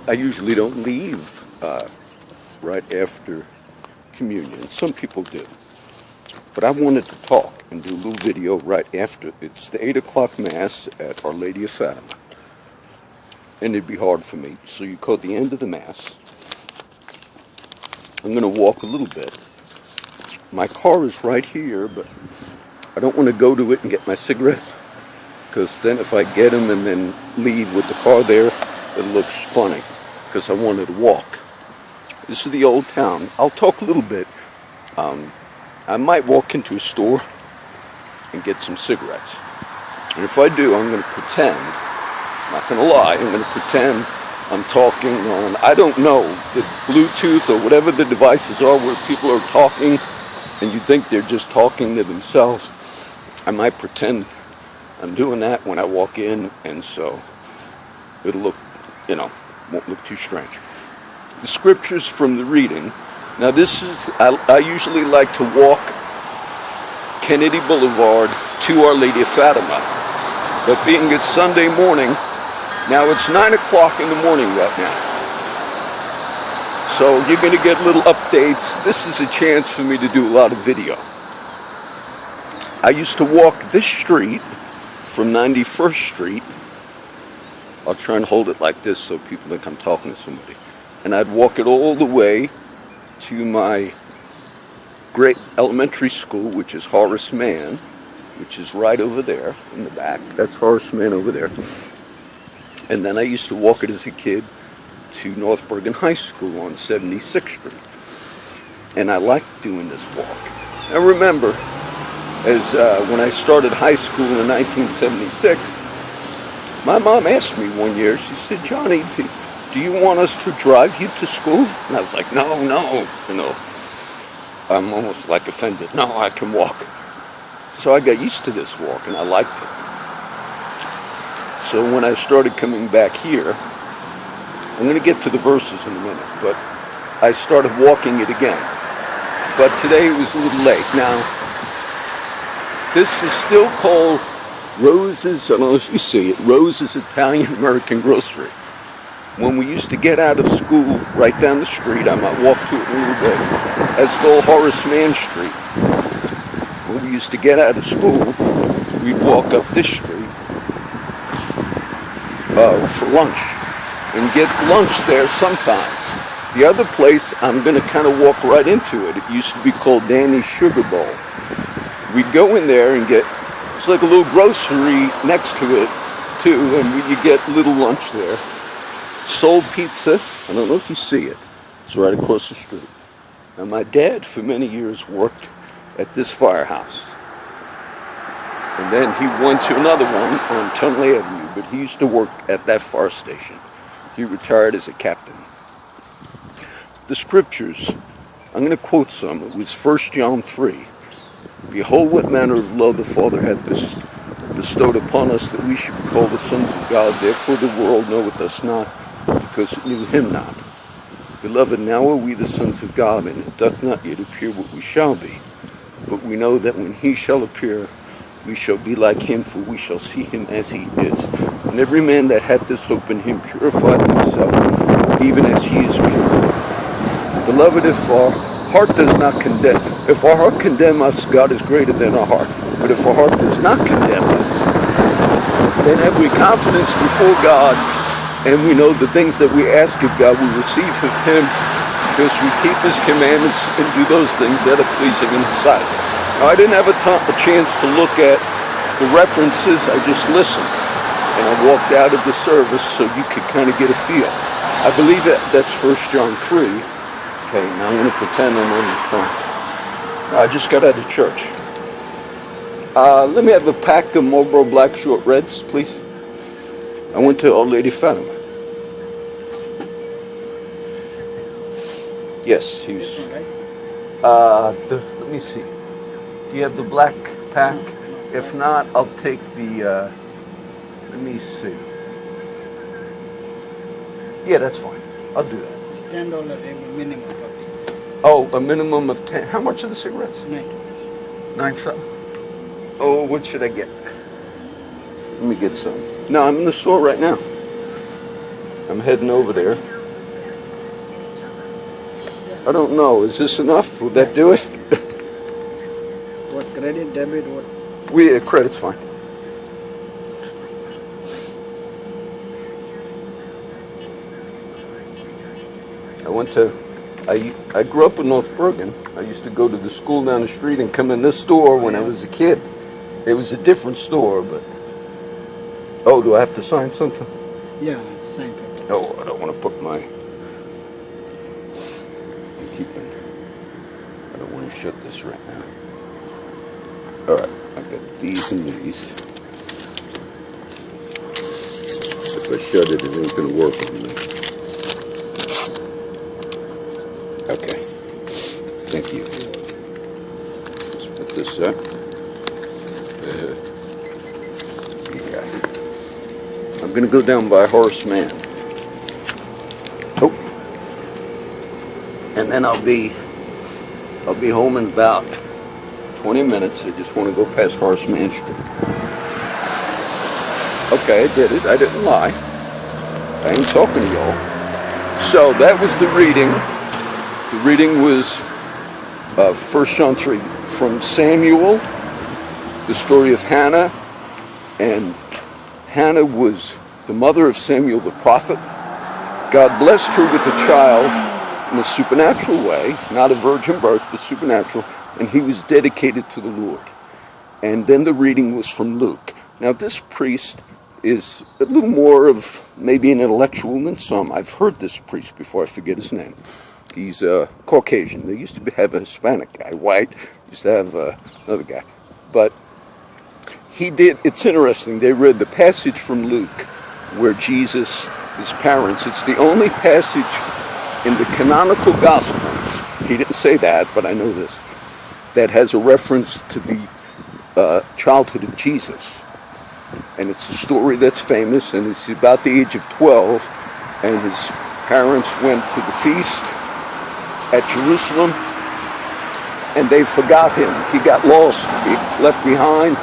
I usually don't leave right after communion. Some people do. But I wanted to talk and do a little video right after. It's the 8 o'clock Mass at Our Lady of Fatima. And it'd be hard for me. So you call the end of the Mass. I'm going to walk a little bit. My car is right here, but I don't want to go to it and get my cigarettes. Because then if I get them and then leave with the car there, it looks funny. Because I wanted to walk. This is the old town. I'll talk a little bit. I might walk into a store and get some cigarettes. And if I do, I'm going to pretend, I'm not going to lie, I'm going to pretend I'm talking on, I don't know, the Bluetooth or whatever the devices are where people are talking and you think they're just talking to themselves. I might pretend I'm doing that when I walk in, and so it'll look, won't look too strange. The scriptures from the reading. Now this is, I usually like to walk Kennedy Boulevard to Our Lady of Fatima. But being it's Sunday morning, now it's 9 o'clock in the morning right now. So you're going to get little updates. This is a chance for me to do a lot of video. I used to walk this street from 91st Street. I'll try and hold it like this so people think I'm talking to somebody. And I'd walk it all the way to my great elementary school, which is Horace Mann, which is right over there in the back. That's Horace Mann over there. And then I used to walk it as a kid to North Bergen High School on 76th Street. And I liked doing this walk. I remember as when I started high school in 1976, my mom asked me one year, she said, "Johnny, do you want us to drive you to school?" And I was like, no. I'm almost like offended. No, I can walk. So I got used to this walk and I liked it. So when I started coming back here, I'm going to get to the verses in a minute, but I started walking it again. But today it was a little late. Now, this is still called Rose's, I don't know if you see it, Rose's Italian American Grocery. When we used to get out of school right down the street, I might walk to it a little bit. That's called Horace Mann Street. When we used to get out of school, we'd walk up this street for lunch and get lunch there sometimes. The other place, I'm going to kind of walk right into it. It used to be called Danny's Sugar Bowl. We'd go in there and get, it's like a little grocery next to it too, and you get little lunch there. Sold pizza. I don't know if you see it. It's right across the street. Now my dad for many years worked at this firehouse. And then he went to another one on Tunley Avenue, but he used to work at that fire station. He retired as a captain. The scriptures, I'm going to quote some. It was 1 John 3. "Behold what manner of love the Father hath bestowed upon us, that we should be called the sons of God. Therefore the world knoweth us not, because it knew him not. Beloved, now are we the sons of God, and it doth not yet appear what we shall be. But we know that when he shall appear, we shall be like him, for we shall see him as he is. And every man that hath this hope in him purifieth himself, even as he is pure. Beloved, if our heart does not condemn, if our heart condemn us, God is greater than our heart. But if our heart does not condemn us, then have we confidence before God, and we know the things that we ask of God we receive of him, because we keep his commandments and do those things that are pleasing in his sight." Now, I didn't have a chance to look at the references. I just listened, and I walked out of the service so you could kind of get a feel. I believe that's 1 John 3. Okay, now I'm going to pretend I'm on the phone. I just got out of church. Let me have a pack of Marlboro Black Short Reds, please. I went to Our Lady Fatima. Yes, he's. Let me see. Do you have the black pack? If not, I'll take the. Let me see. Yeah, that's fine. I'll do that. It's $10 minimum. Oh, a minimum of 10. How much are the cigarettes? $9. 9 something. Oh, what should I get? Let me get some. No, I'm in the store right now. I'm heading over there. I don't know. Is this enough? Would that do it? What credit, debit, what? Credit's fine. I grew up in North Bergen. I used to go to the school down the street and come in this store when I was a kid. It was a different store, but... Oh, do I have to sign something? Yeah, sign it. No, I don't want to put my... I don't want to shut this right now. Alright, I've got these and these. If I shut it, it ain't going to work on me. Okay. Thank you. Let's put this up. Yeah. I'm going to go down by Horace Mann. Oh. And then I'll be home in about 20 minutes. I just want to go past Horace Mann Street. Okay, I did it. I didn't lie. I ain't talking to y'all. So that was the reading. The reading was 1 John 3 from Samuel, the story of Hannah. And Hannah was the mother of Samuel the prophet. God blessed her with a child in a supernatural way, not a virgin birth, but supernatural, and he was dedicated to the Lord. And then the reading was from Luke. Now this priest is a little more of maybe an intellectual than some. I've heard this priest before, I forget his name. He's Caucasian. They used to have a Hispanic guy, white. Used to have another guy. But it's interesting, they read the passage from Luke where Jesus, his parents, it's the only passage in the canonical Gospels, he didn't say that, but I know this, that has a reference to the childhood of Jesus. And it's a story that's famous, and it's about the age of 12, and his parents went to the feast at Jerusalem, and they forgot him. He got lost, he left behind,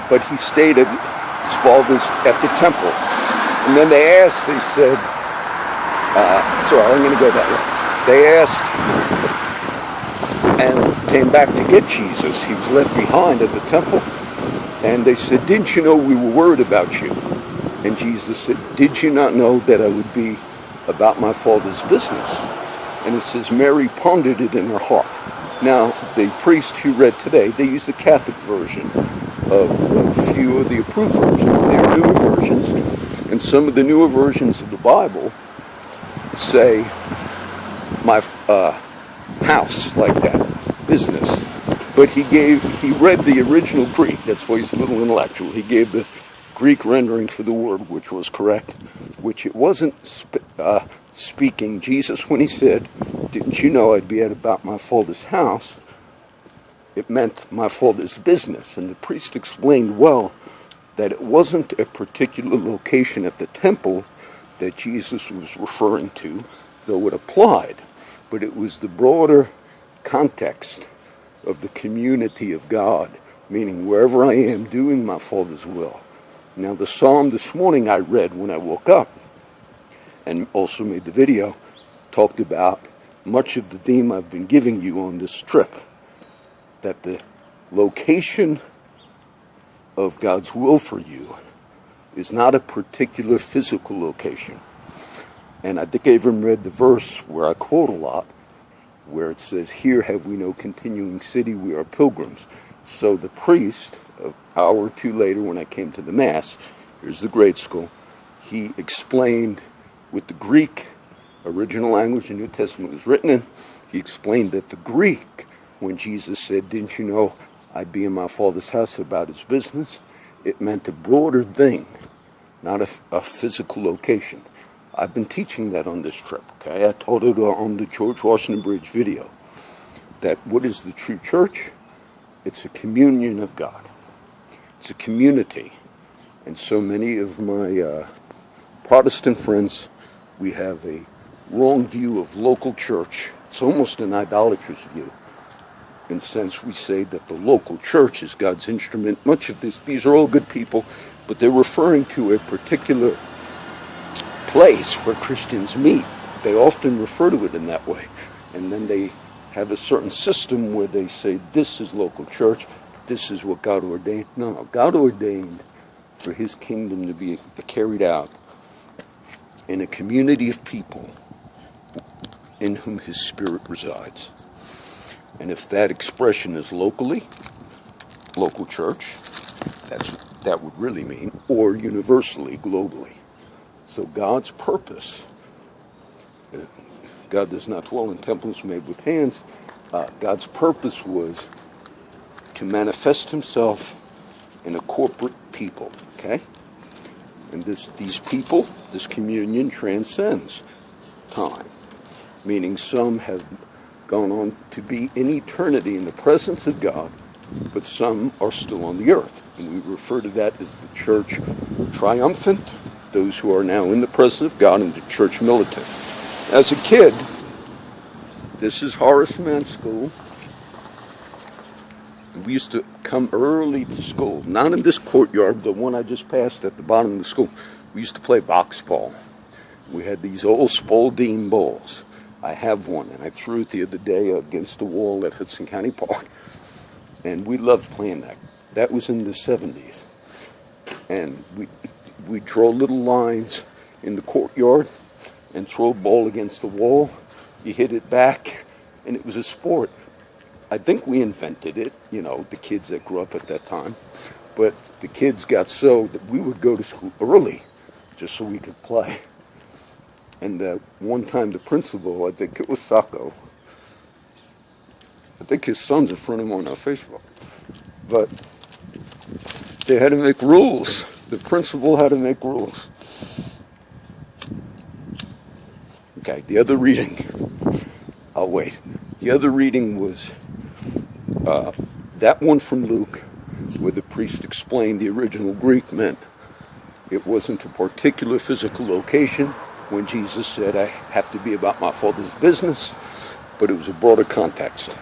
but he stayed at his father's at the temple. And then they asked, they said, sorry, I'm going to go that way. They asked and came back to get Jesus. He was left behind at the temple. And they said, didn't you know we were worried about you? And Jesus said, did you not know that I would be about my Father's business? And it says, Mary pondered it in her heart. Now, the priest who read today, they used the Catholic version of a few of the approved versions. They are newer versions. And some of the newer versions of the Bible say, my house, like that, business. But he read the original Greek. That's why he's a little intellectual. He gave the Greek rendering for the word, which was correct, which it wasn't speaking. Jesus, when he said, didn't you know I'd be at about my Father's house, it meant my Father's business. And the priest explained well that it wasn't a particular location at the temple that Jesus was referring to, though it applied, but it was the broader context of the community of God, meaning wherever I am doing my Father's will. Now the psalm this morning I read when I woke up, and also made the video, talked about much of the theme I've been giving you on this trip, that the location of God's will for you is not a particular physical location. And I think I even read the verse where I quote a lot, where it says, here have we no continuing city, we are pilgrims. So the priest, an hour or two later when I came to the Mass, here's the grade school, he explained with the Greek, original language the New Testament was written in, he explained that the Greek, when Jesus said, didn't you know I'd be in my Father's house about his business, it meant a broader thing, not a physical location. I've been teaching that on this trip, okay? I taught it on the George Washington Bridge video, that what is the true church? It's a communion of God. It's a community. And so many of my Protestant friends, we have a wrong view of local church. It's almost an idolatrous view. In a sense, we say that the local church is God's instrument. Much of these are all good people, but they're referring to a particular place where Christians meet. They often refer to it in that way. and then they have a certain system where they say, this is local church, this is what God ordained. No, God ordained for his kingdom to be carried out in a community of people in whom his spirit resides. And if that expression is locally, local church, that's what that would really mean, or universally, globally. So God's purpose, God does not dwell in temples made with hands. God's purpose was to manifest himself in a corporate people, okay? And these people, this communion transcends time, meaning some have gone on to be in eternity in the presence of God, but some are still on the earth. And we refer to that as the church triumphant, those who are now in the presence of God, and the church militant. As a kid, this is Horace Mann School. We used to come early to school, not in this courtyard, the one I just passed at the bottom of the school. We used to play box ball. We had these old Spalding balls. I have one, and I threw it the other day against the wall at Hudson County Park. And we loved playing that. That was in the 70s. And we'd draw little lines in the courtyard and throw a ball against the wall. You hit it back, and it was a sport. I think we invented it, the kids that grew up at that time. But the kids got so that we would go to school early just so we could play. And one time the principal, I think it was Sacco, I think his son's a friend of mine on Facebook. But they had to make rules. The principal had to make rules. Okay, the other reading. I'll wait. The other reading was that one from Luke, where the priest explained the original Greek meant it wasn't a particular physical location when Jesus said, I have to be about my Father's business, but it was a broader context.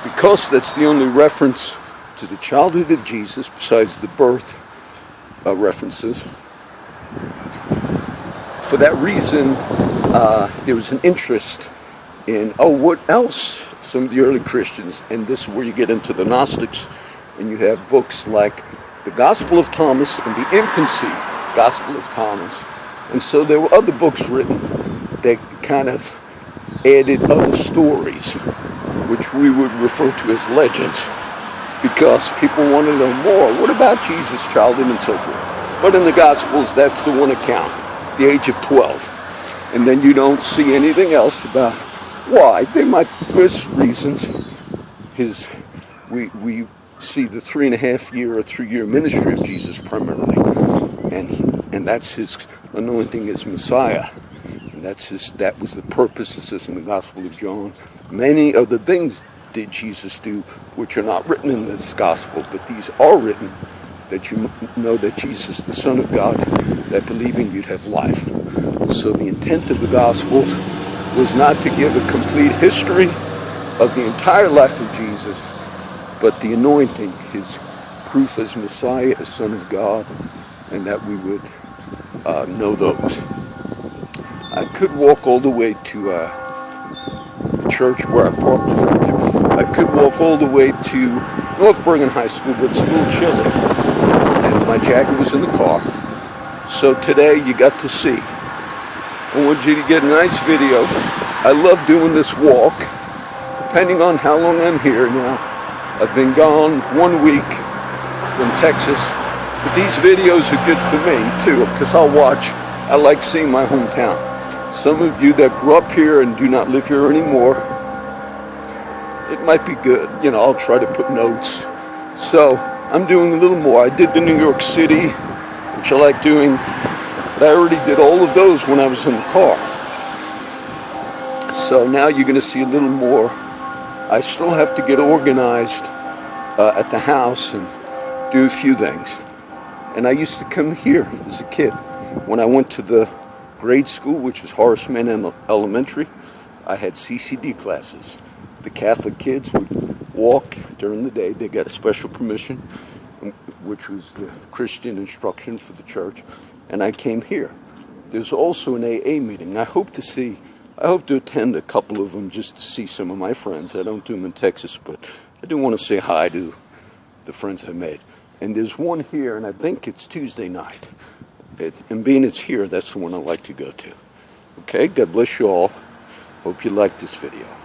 Because that's the only reference to the childhood of Jesus, besides the birth references, for that reason, there was an interest in, what else? Some of the early Christians, and this is where you get into the Gnostics, and you have books like the Gospel of Thomas and the Infancy Gospel of Thomas. And so there were other books written that kind of added other stories, which we would refer to as legends, because people want to know more. What about Jesus' childhood and so forth? But in the Gospels, that's the one account, the age of 12. And then you don't see anything else about why. There's reasons. We see the 3.5-year ministry of Jesus primarily, and that's his anointing as Messiah. And that was the purpose. It says in the Gospel of John, many of the things did Jesus do which are not written in this Gospel, but these are written that you know that Jesus, the Son of God, that believing you'd have life. So the intent of the Gospels was not to give a complete history of the entire life of Jesus, but the anointing, his proof as Messiah, as Son of God, and that we would know those. I could walk all the way to the church where I parked. I could walk all the way to North Bergen High School, but it's a little chilly, and my jacket was in the car. So today you got to see. I want you to get a nice video. I love doing this walk, depending on how long I'm here now. I've been gone 1 week from Texas, but these videos are good for me too, because I like seeing my hometown. Some of you that grew up here and do not live here anymore, it might be good. I'll try to put notes. So I'm doing a little more. I did the New York City, which I like doing, but I already did all of those when I was in the car. So now you're going to see a little more. I still have to get organized at the house and do a few things. And I used to come here as a kid. When I went to the grade school, which is Horace Mann Elementary, I had CCD classes. The Catholic kids would walk during the day. They got a special permission, which was the Christian instruction for the church. And I came here. There's also an AA meeting. I hope to see I hope to attend a couple of them just to see some of my friends. I don't do them in Texas, but I do want to say hi to the friends I made. And there's one here, and I think it's Tuesday night. And being it's here, that's the one I like to go to. Okay, God bless you all. Hope you liked this video.